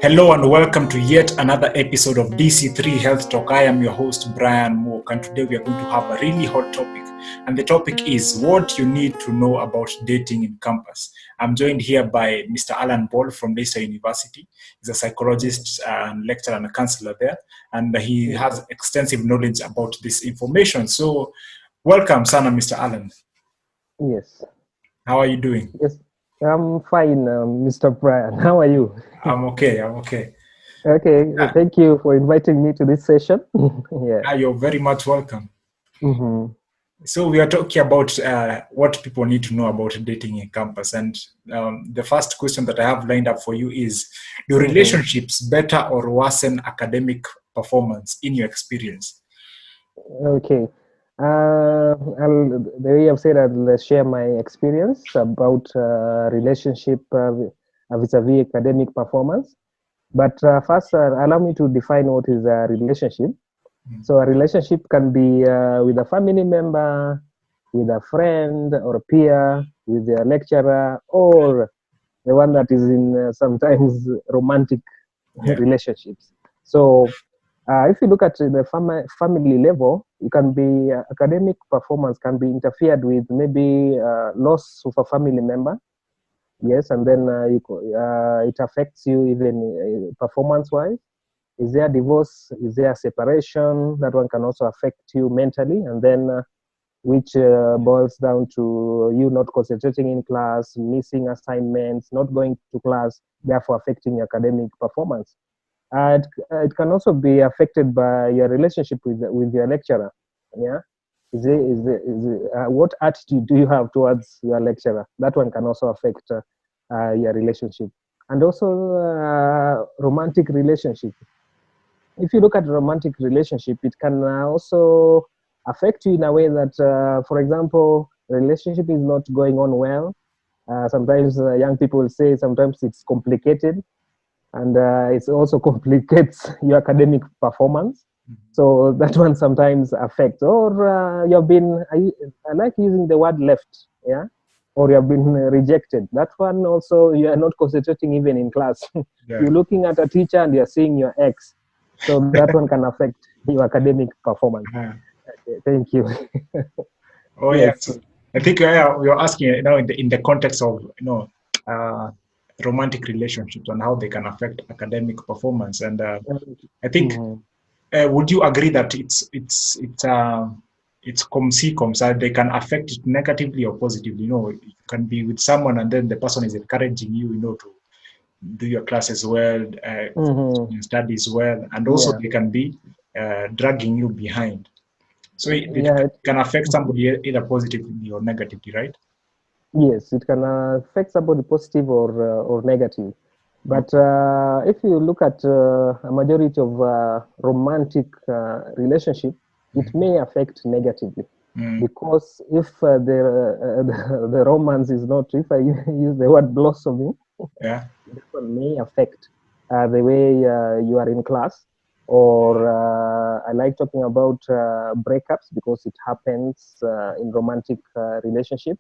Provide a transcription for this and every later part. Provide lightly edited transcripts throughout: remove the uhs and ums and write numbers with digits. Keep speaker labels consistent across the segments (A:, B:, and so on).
A: Hello and welcome to yet another episode of DC3 Health Talk. I am your host, Brian Muok, and today we are going to have a really hot topic. And the topic is what you need to know about dating in campus. I'm joined here by Mr. Allan from Leicester University. He's a psychologist and lecturer and a counselor there, and he has extensive knowledge about this information. So, welcome, Sana, Mr. Allan.
B: Yes.
A: How are you doing?
B: Yes, I'm fine, Mr. Brian. How are you?
A: I'm okay. Okay.
B: Thank you for inviting me to this session.
A: You're very much welcome.
B: Mm-hmm.
A: So we are talking about what people need to know about dating in campus. And the first question that I have lined up for you is, do relationships better or worsen academic performance in your experience?
B: Okay. The way I've said, I'll share my experience about relationship vis-a-vis academic performance. But first, allow me to define what is a relationship. So a relationship can be with a family member, with a friend or a peer, with a lecturer, or the one that is in sometimes romantic relationships. So if you look at the family level, it can be academic performance can be interfered with, maybe loss of a family member. Yes, and then it affects you even performance-wise. Is there divorce? Is there separation? That one can also affect you mentally, and then which boils down to you not concentrating in class, missing assignments, not going to class, therefore affecting your academic performance. It can also be affected by your relationship with your lecturer. Yeah, what attitude do you have towards your lecturer? That one can also affect your relationship, and also romantic relationship. If you look at romantic relationship, it can also affect you in a way that, for example, relationship is not going on well. Sometimes young people say sometimes it's complicated, and it also complicates your academic performance. So that one sometimes affects. Or you've been, I like using the word left, yeah, or you have been rejected. That one also, you are not concentrating even in class. You're looking at a teacher and you're seeing your ex. So that one can affect your academic performance. Okay, thank you.
A: Yes. I think you're asking, in the context of, romantic relationships and how they can affect academic performance. And I think, would you agree that it's com si com sa, they can affect it negatively or positively? You can be with someone and then the person is encouraging you, to do your classes well, your studies well, and also they can be dragging you behind. So it can affect somebody either positively or negatively, right?
B: Yes, it can affect somebody positive or negative. But if you look at a majority of romantic relationship, it may affect negatively. Because if the romance is not, if I use the word blossoming, that one may affect the way you are in class. Or I like talking about breakups because it happens in romantic relationship.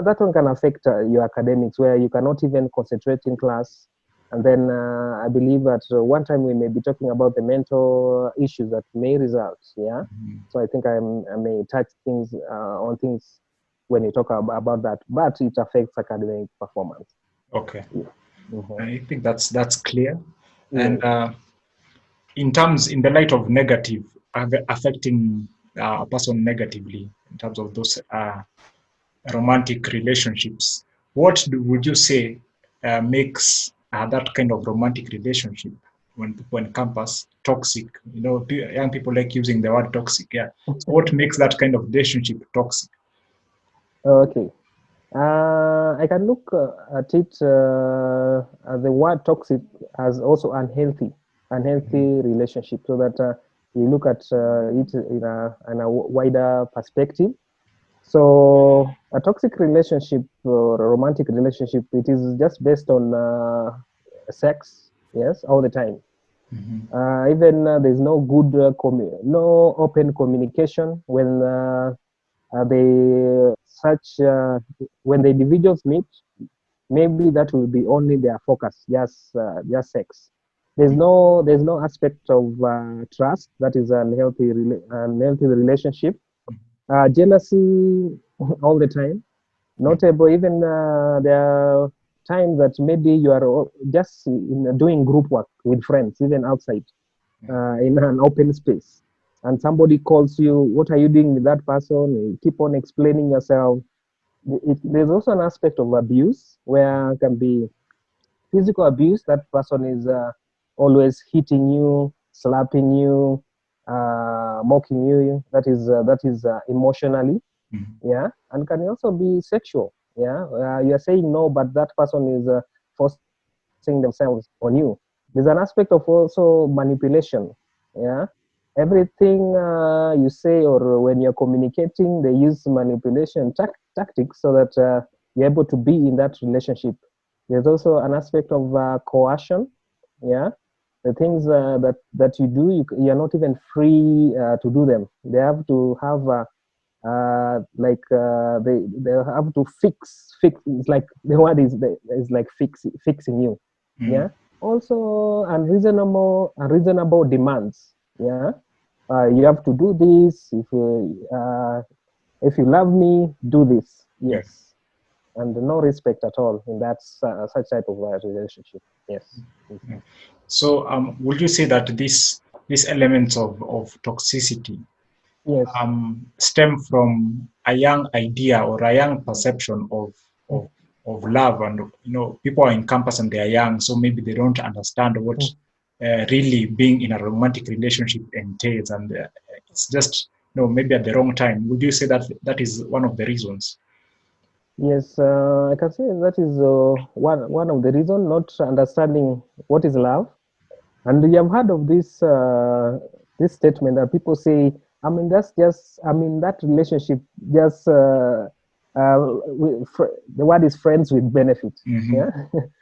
B: That one can affect your academics, where you cannot even concentrate in class. And then I believe that one time we may be talking about the mental issues that may result. Yeah. So I think I may touch things on things when you talk about that, but it affects academic performance.
A: Okay. I think that's clear. And in the light of negative, affecting a person negatively in terms of those romantic relationships, what would you say makes that kind of romantic relationship when people on campus toxic? Young people like using the word toxic. Yeah. So what makes that kind of relationship toxic?
B: Okay. I can look at it, the word toxic as also unhealthy relationship, so that we look at it in a wider perspective. So a toxic relationship or a romantic relationship, it is just based on sex, yes, all the time. Even there's no good, no open communication when they when the individuals meet. maybe that will be only their focus, just sex. There's no aspect of trust. That is unhealthy relationship. Jealousy all the time. Notable, even there are times that maybe you are just doing group work with friends, even outside in an open space, and somebody calls you. What are you doing with that person? You keep on explaining yourself. There's also an aspect of abuse where it can be physical abuse. That person is always hitting you, slapping you, mocking you. That is emotionally, yeah, and can also be sexual. Yeah, you are saying no, but that person is forcing themselves on you. There's an aspect of also manipulation. Yeah, everything you say or when you're communicating, they use manipulation tactics so that you're able to be in that relationship. There's also an aspect of coercion. Yeah, the things that you do, you're not even free to do them. They have to have they have to fix. It's like the word is like fixing you. Yeah. Also unreasonable demands. Yeah. You have to do this. If you love me, do this.
A: Yeah.
B: Yes. And no respect at all in that such type of relationship. Yes.
A: Yeah. So, would you say that these elements of toxicity
B: Yes.
A: stem from a young idea or a young perception of of love? And people are in campus and they are young, so maybe they don't understand what really being in a romantic relationship entails, and it's just maybe at the wrong time. Would you say that that is one of the reasons?
B: Yes, I can say that is one of the reasons, not understanding what is love. And you have heard of this statement that people say, I mean, that's just, I mean, that relationship just, the word is friends with benefit. Yeah.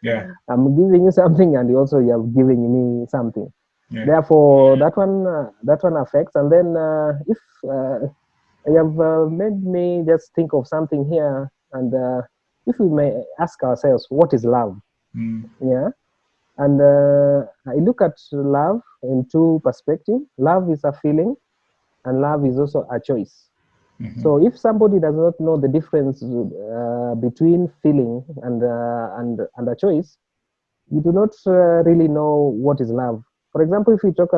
A: Yeah.
B: I'm giving you something and also you have given me something.
A: Yeah.
B: Therefore, that one affects. And then if you have made me just think of something here, and if we may ask ourselves, what is love? Yeah. And I look at love in two perspectives. Love is a feeling, and love is also a choice. So if somebody does not know the difference between feeling and a choice, you do not really know what is love. For example, if you talk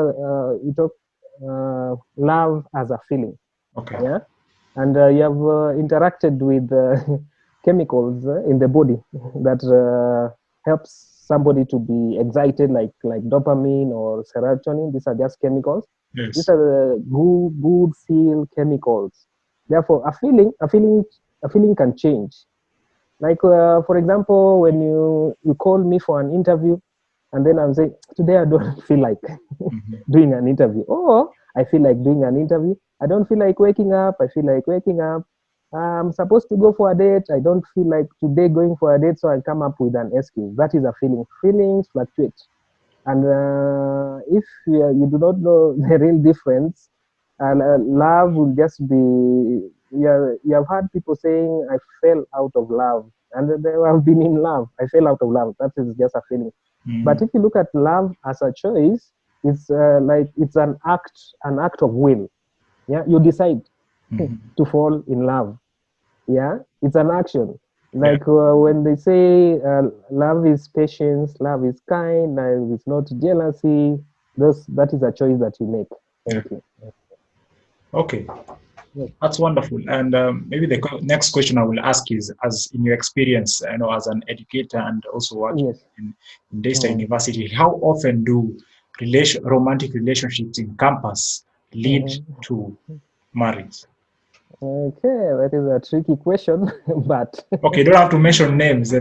B: love as a feeling,
A: Okay.
B: yeah, and you have interacted with chemicals in the body that helps somebody to be excited, like dopamine or serotonin. These are just chemicals. These
A: Yes.
B: are the good feel chemicals. Therefore, a feeling can change. Like for example, when you call me for an interview, and then I'm saying today I don't feel like doing an interview, or I feel like doing an interview. I don't feel like waking up. I feel like waking up. I'm supposed to go for a date. I don't feel like today going for a date, so I come up with an excuse. That is a feeling. Feelings fluctuate, and if you do not know the real difference, and love will just be. You have heard people saying, "I fell out of love," and they have been in love. I fell out of love. That is just a feeling. But if you look at love as a choice, it's like it's an act of will. Yeah, you decide to fall in love. Yeah, it's an action.
A: Yeah.
B: Like when they say love is patience, love is kind, love is not jealousy. That is a choice that you make.
A: Yeah.
B: Thank you.
A: Okay.
B: Yes.
A: That's wonderful. And maybe the next question I will ask is, as in your experience, as an educator and also working
B: Yes.
A: in Daystar University, how often do romantic relationships in campus lead
B: Mhm.
A: to marriage?
B: Okay, that is a tricky question, but
A: Okay, you don't have to mention names.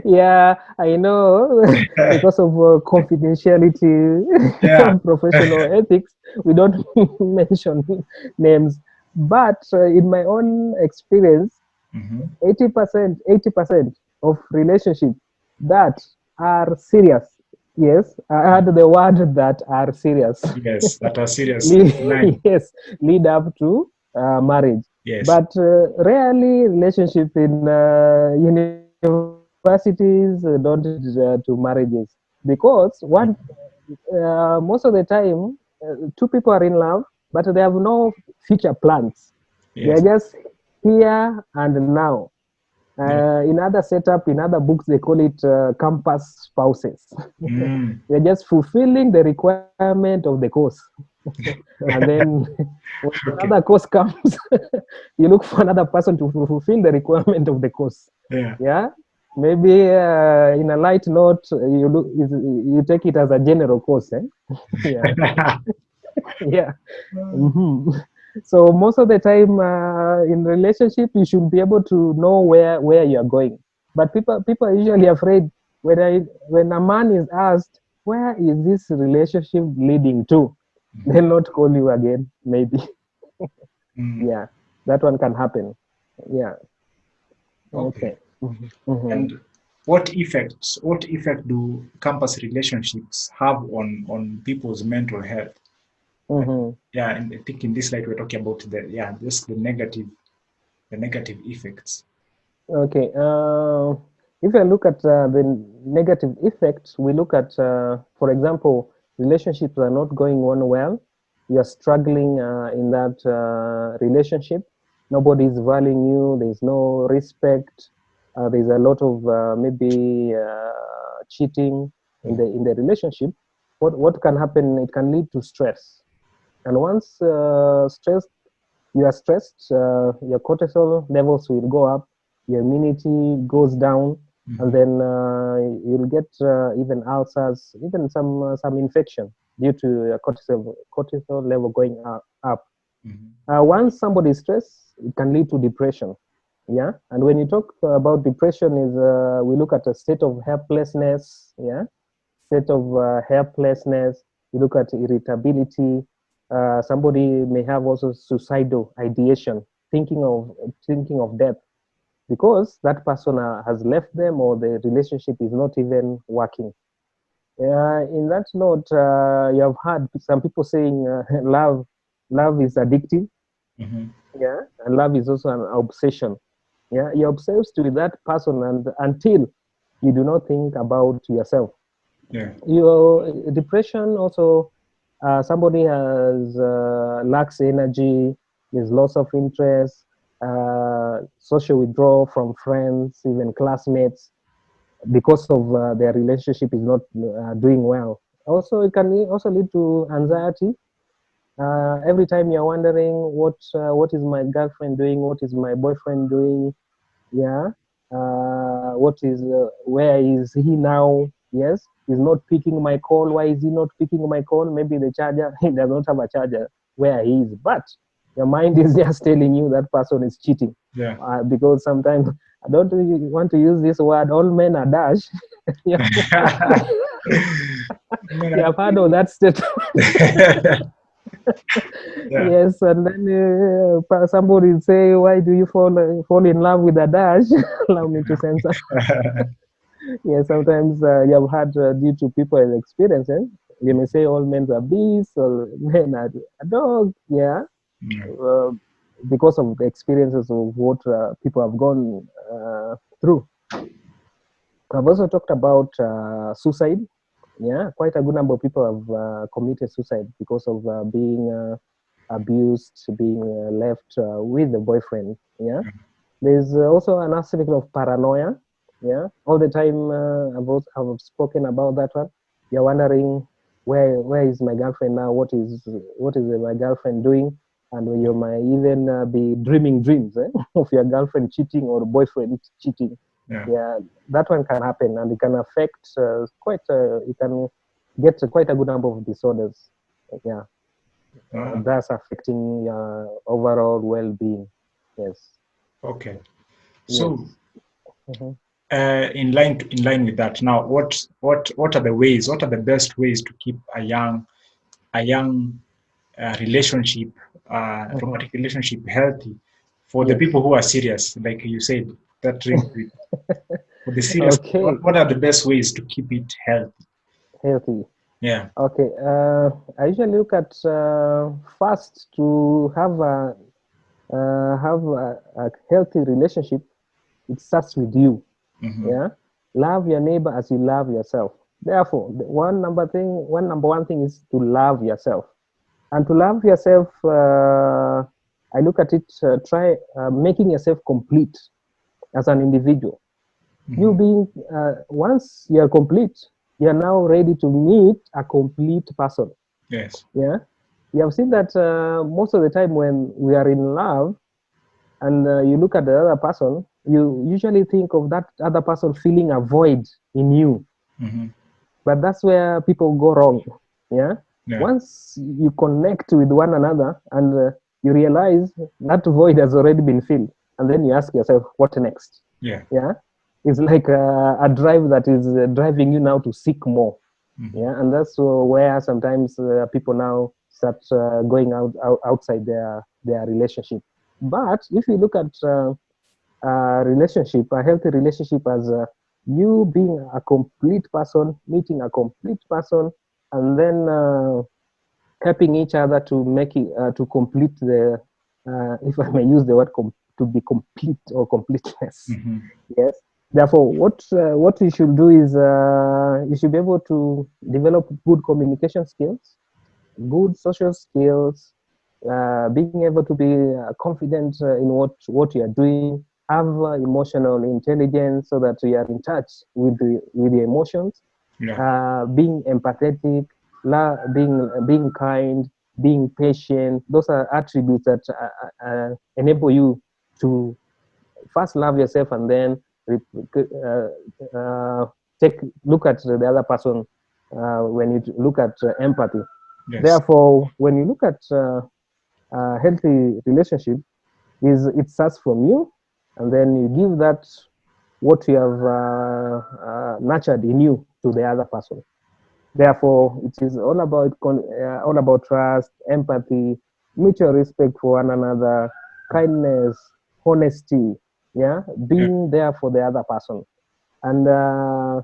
B: yeah, I know because of confidentiality
A: Yeah.
B: and professional ethics, we don't mention names. But in my own experience, 80% of relationships that are serious, yes, I add the word that are serious,
A: Yes, that are serious
B: lead,
A: line.
B: yes, lead up to marriage.
A: Yes.
B: But rarely relationship in university universities, don't to marriages, because one most of the time two people are in love, but they have no future plans. They are
A: Yes.
B: just here and now.
A: Yeah.
B: In other setup, in other books, they call it campus spouses.
A: Mm.
B: They're just fulfilling the requirement of the course. And then when
A: Okay.
B: another course comes, you look for another person to fulfill the requirement of the course.
A: Yeah.
B: Yeah, maybe in a light note, you take it as a general course. Eh? Yeah, yeah. Mm-hmm. So most of the time in relationship, you should be able to know where you are going. But people are usually afraid when a man is asked, where is this relationship leading to, they'll not call you again. Maybe.
A: Mm.
B: Yeah, that one can happen. Yeah.
A: Okay.
B: Okay. Mm-hmm.
A: And what effect do campus relationships have on people's mental health? Like,
B: Mm-hmm.
A: yeah, and I think in this light we're talking about just the negative effects.
B: Okay. If I look at the negative effects, we look at, for example, relationships are not going on well. You are struggling in that relationship. Nobody is valuing you. There's no respect. There's a lot of maybe cheating in the relationship. What can happen? It can lead to stress. And once you are stressed, your cortisol levels will go up, your immunity goes down, and
A: Mm-hmm.
B: then you'll get even ulcers, even some infection due to your cortisol level going up.
A: Mm-hmm.
B: Once somebody is stressed, it can lead to depression. Yeah, and when you talk about depression, is we look at a state of helplessness. Yeah, state of helplessness. You look at irritability. Somebody may have also suicidal ideation, thinking of death because that person has left them or the relationship is not even working. In that note, you have heard some people saying love is addictive.
A: Mm-hmm.
B: Yeah, and love is also an obsession. Yeah, you're obsessed with that person, and until you do not think about yourself.
A: Yeah.
B: Your depression also, somebody has lacks energy, there's loss of interest, social withdrawal from friends, even classmates, because of their relationship is not doing well. Also, it can also lead to anxiety. Every time you're wondering what is my girlfriend doing, what is my boyfriend doing, yeah, what is where is he now? Yes, he's not picking my call. Why is he not picking my call? Maybe the charger, he does not have a charger where he is, but your mind is just telling you that person is cheating.
A: Yeah.
B: Because sometimes I don't really want to use this word, all men are dash. you you have heard of that statement.
A: Yeah.
B: Yes, and then somebody say, why do you fall in love with a dash? Allow me to censor. Yeah, sometimes you have had due to people's experiences. You may say all men are beasts or men are dogs. Yeah,
A: Yeah.
B: uh, because of the experiences of what people have gone through. I've also talked about suicide. Yeah, quite a good number of people have committed suicide because of being abused, being left with the boyfriend. Yeah, there's also an aspect of paranoia. Yeah, all the time I've spoken about that one. You're wondering where is my girlfriend now? What is my girlfriend doing? And you might even be dreaming dreams of your girlfriend cheating or boyfriend cheating.
A: Yeah.
B: Yeah, that one can happen, and it can affect quite. It can get quite a good number of disorders. Yeah,
A: Ah,
B: that's affecting your overall well-being. Yes,
A: okay. So,
B: yes. Mhm.
A: in line with that, now, what are the ways? What are the best ways to keep a young relationship,
B: Mhm.
A: romantic relationship, healthy for the
B: Yes.
A: people who are serious, like you said, that dream trip. For the serious,
B: Okay.
A: what are the best ways to keep it healthy?
B: Healthy.
A: Yeah.
B: Okay. I usually look at first to have a healthy relationship. It starts with you.
A: Mm-hmm.
B: Yeah. Love your neighbor as you love yourself. Therefore, the one number one thing is to love yourself. And to love yourself, I look at it, try making yourself complete as an individual. You being, once you're complete, you're now ready to meet a complete person.
A: Yes.
B: Yeah. You have seen that most of the time when we are in love and you look at the other person, you usually think of that other person filling a void in you. But that's where people go wrong. Yeah. Once you connect with one another and you realize that void has already been filled, and then you ask yourself, what next?
A: Yeah.
B: It's like a drive that is driving you now to seek more. Yeah, and that's where sometimes people now start going outside their relationship. But if you look at a relationship, a healthy relationship, as you being a complete person, meeting a complete person, and then helping each other to make it to complete the, if I may use the word, to be complete or completeness. Yes. Therefore, what you should do is you should be able to develop good communication skills, good social skills, being able to be confident in what you are doing, have emotional intelligence so that you are in touch with the emotions, being empathetic, being kind, being patient. Those are attributes that enable you to first love yourself and then take look at the other person when you look at empathy.
A: Yes.
B: Therefore, when you look at a healthy relationship, it starts from you, and then you give that what you have nurtured in you to the other person. Therefore, it is all about trust, empathy, mutual respect for one another, kindness, honesty. Yeah, being there for the other person, and a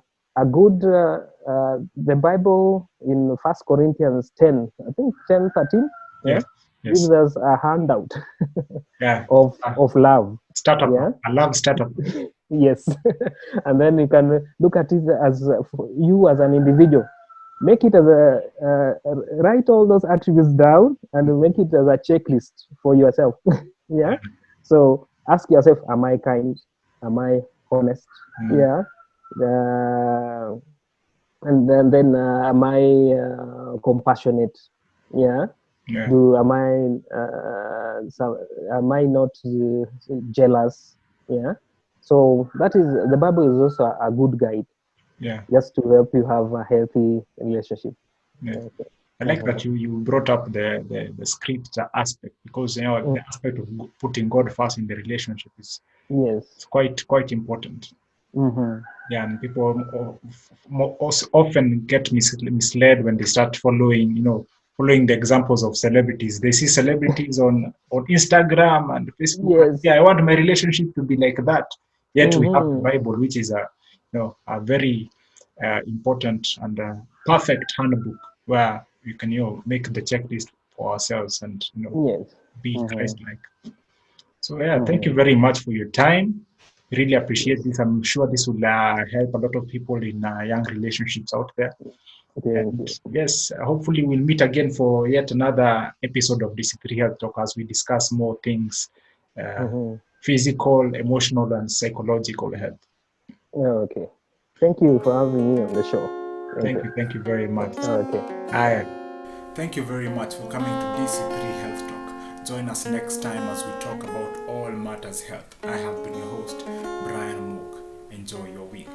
B: good the Bible in First Corinthians 10, I think 10:13, yeah, gives us a handout of love.
A: Startup.
B: Yeah,
A: I love startup.
B: yes, and then you can look at it as you as an individual. Make it as write all those attributes down and make it as a checklist for yourself. Yeah. So ask yourself, am I kind? Am I honest? Yeah. And then am I compassionate? Yeah. Am I not jealous? Yeah. So that is, the Bible is also a good guide.
A: Yeah.
B: Just to help you have a healthy relationship.
A: Yeah. Okay. I like that you brought up the scripture aspect, because the aspect of putting God first in the relationship is it's quite important. Yeah, and people often get misled when they start following the examples of celebrities. They see celebrities on Instagram and Facebook. Yeah, I want my relationship to be like that. Yet we have the Bible, which is a very important and perfect handbook where you can make the checklist for ourselves and be Christ-like. So yeah, thank you very much for your time. Really appreciate this. I'm sure this will help a lot of people in young relationships out there. And yes, hopefully we'll meet again for yet another episode of DC3 Health Talk as we discuss more things, physical, emotional, and psychological health.
B: Okay. Thank you for having me on the show.
A: Thank you very much.
B: Okay.
A: Hi. Thank you very much for coming to DC3 Health Talk. Join us next time as we talk about all matters health. I have been your host, Brian Muok. Enjoy your week.